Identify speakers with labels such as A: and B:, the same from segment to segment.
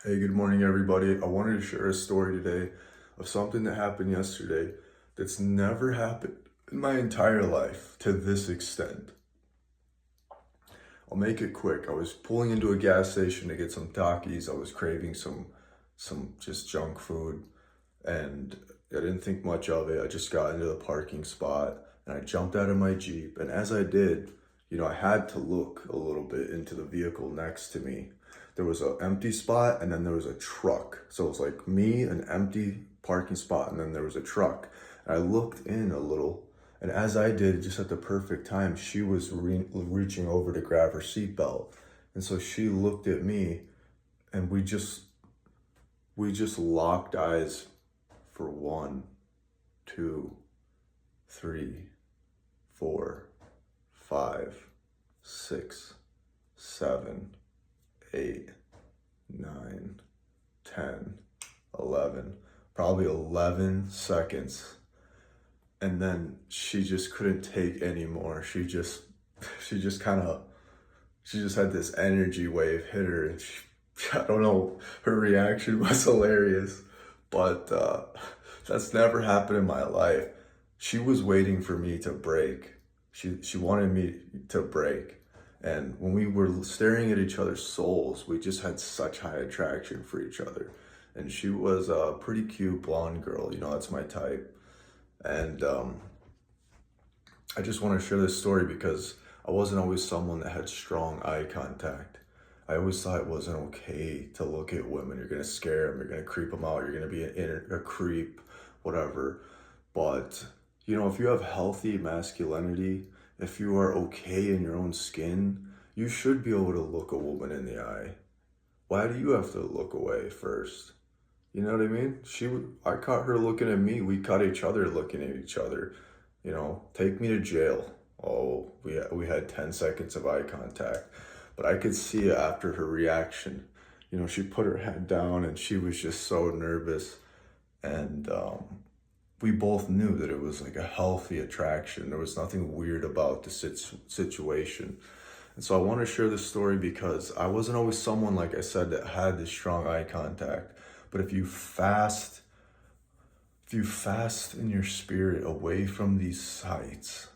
A: Hey, good morning, everybody. I wanted to share a story today of something that happened yesterday that's never happened in my entire life to this extent. I'll make it quick. I was pulling into a gas station to get some Takis. I was craving some just junk food, and I didn't think much of it. I just got into the parking spot and I jumped out of my Jeep. And as I did, I had to look a little bit into the vehicle next to me. There was an empty spot and then there was a truck. So it was like me, an empty parking spot, and then there was a truck. And I looked in a little, and as I did, just at the perfect time, she was reaching over to grab her seatbelt. And so she looked at me, and we just locked eyes for 1, 2, 3, 4, 5, 6, 7, 8, 9, 10, 11, probably 11 seconds. And then she just couldn't take anymore. She just had this energy wave hit her, and I don't know, her reaction was hilarious, but that's never happened in my life. She was waiting for me to brake. She wanted me to brake. And when we were staring at each other's souls, we just had such high attraction for each other. And she was a pretty cute blonde girl, that's my type. And I just want to share this story because I wasn't always someone that had strong eye contact. I always thought it wasn't okay to look at women. You're going to scare them, you're going to creep them out, you're going to be a creep, whatever. But, if you have healthy masculinity, if you are okay in your own skin, you should be able to look a woman in the eye. Why do you have to look away first? You know what I mean? I caught her looking at me. We caught each other looking at each other. Take me to jail. Oh, we had 10 seconds of eye contact, but I could see it after her reaction. She put her head down and she was just so nervous. And we both knew that it was like a healthy attraction. There was nothing weird about the situation. And so I want to share this story because I wasn't always someone, like I said, that had this strong eye contact. But if you fast in your spirit away from these sights,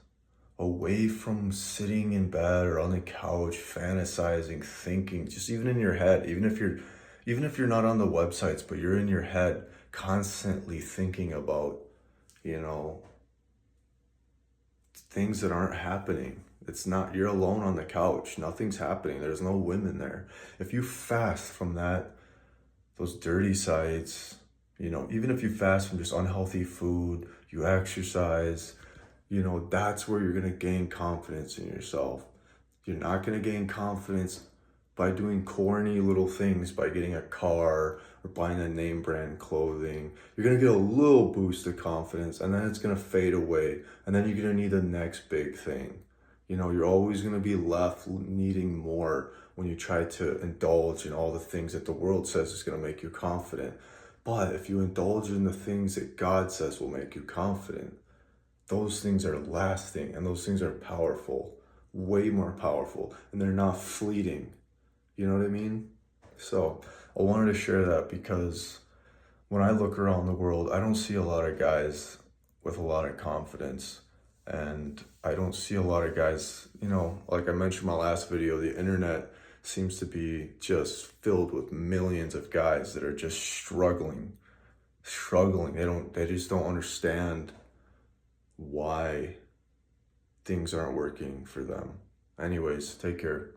A: away from sitting in bed or on the couch, fantasizing, thinking, just even in your head, even if you're not on the websites, but you're in your head constantly thinking about, things that aren't happening. You're alone on the couch. Nothing's happening. There's no women there. If you fast from those dirty sites, even if you fast from just unhealthy food, you exercise, that's where you're going to gain confidence in yourself. You're not going to gain confidence by doing corny little things, by getting a car or buying a name brand clothing. You're going to get a little boost of confidence, and then it's going to fade away. And then you're going to need the next big thing. You're always going to be left needing more when you try to indulge in all the things that the world says is going to make you confident. But if you indulge in the things that God says will make you confident, those things are lasting and those things are powerful, way more powerful, and they're not fleeting. You know what I mean? So I wanted to share that because when I look around the world, I don't see a lot of guys with a lot of confidence. And I don't see a lot of guys, like I mentioned in my last video, the internet seems to be just filled with millions of guys that are just struggling. They just don't understand why things aren't working for them. Anyways, take care.